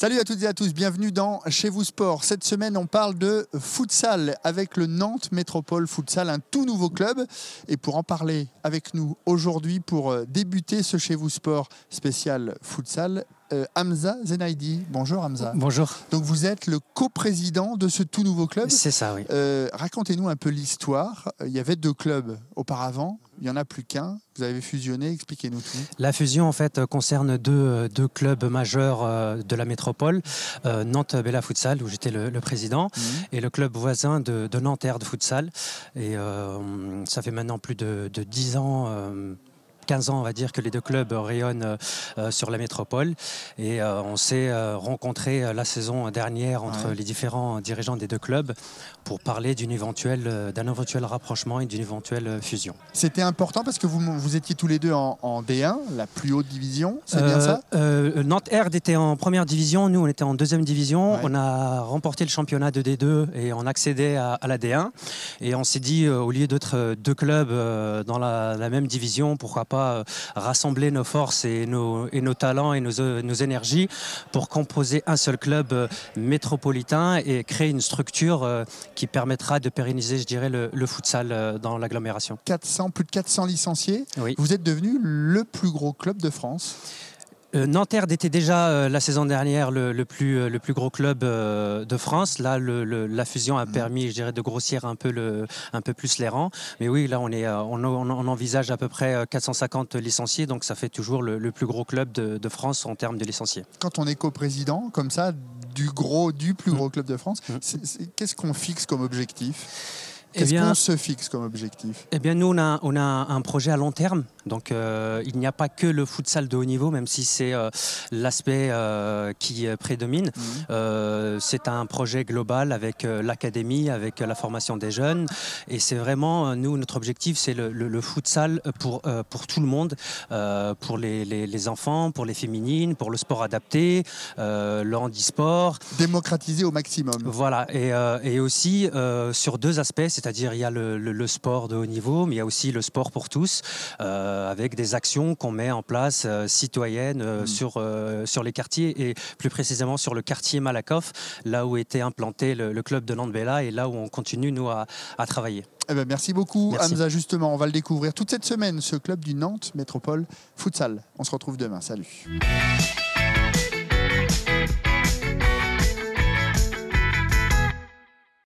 Salut à toutes et à tous, bienvenue dans Chez vous Sport. Cette semaine, on parle de futsal avec le Nantes Métropole Futsal, un tout nouveau club. Et pour en parler avec nous aujourd'hui, pour débuter ce Chez vous Sport spécial futsal, Hamza Zenaidi. Bonjour Hamza. Bonjour. Donc vous êtes le coprésident de ce tout nouveau club. C'est ça, oui. Racontez-nous un peu l'histoire. Il y avait 2 clubs auparavant, il n'y en a plus qu'un. Vous avez fusionné, expliquez-nous tout. La fusion en fait concerne deux clubs majeurs de la métropole, Nantes Bella Futsal où j'étais le président et le club voisin de Nanterre de futsal. Et ça fait maintenant plus de 10 ans. 15 ans, on va dire, que les 2 clubs rayonnent sur la métropole. Et on s'est rencontrés la saison dernière entre les différents dirigeants des 2 clubs pour parler d'un éventuel rapprochement et d'une éventuelle fusion. C'était important parce que vous étiez tous les 2 en D1, la plus haute division, c'est bien ça? Nanterre était en première division, nous on était en 2e division. Ouais. On a remporté le championnat de D2 et on accédait à la D1. Et on s'est dit, au lieu d'être 2 clubs dans la même division, pourquoi pas rassembler nos forces et nos talents et nos énergies pour composer un seul club métropolitain et créer une structure qui permettra de pérenniser, je dirais, le futsal dans l'agglomération. Plus de 400 licenciés. Oui. Vous êtes devenu le plus gros club de France. Nanterre était déjà la saison dernière le plus gros club de France. Là, la fusion a permis, je dirais, de grossir un peu plus les rangs. Mais oui, là, on envisage à peu près 450 licenciés, donc ça fait toujours le plus gros club de France en termes de licenciés. Quand on est coprésident, comme ça, du plus gros club de France, qu'est-ce qu'on fixe comme objectif ? Qu'est-ce qu'on se fixe comme objectif? Eh bien, nous, on a un projet à long terme. Donc, il n'y a pas que le futsal de haut niveau, même si c'est l'aspect qui prédomine. C'est un projet global avec l'académie, avec la formation des jeunes. Et c'est vraiment, nous, notre objectif, c'est le futsal pour tout le monde, pour les enfants, pour les féminines, pour le sport adapté, le handisport. Démocratiser au maximum. Voilà, et aussi sur 2 aspects, c'est-à-dire il y a le sport de haut niveau, mais il y a aussi le sport pour tous, avec des actions qu'on met en place citoyennes sur les quartiers et plus précisément sur le quartier Malakoff, là où était implanté le club de Nantes Bella et là où on continue, nous, à travailler. Eh bien, merci beaucoup, Merci. Hamza. Justement, on va le découvrir toute cette semaine, ce club du Nantes Métropole Futsal. On se retrouve demain. Salut.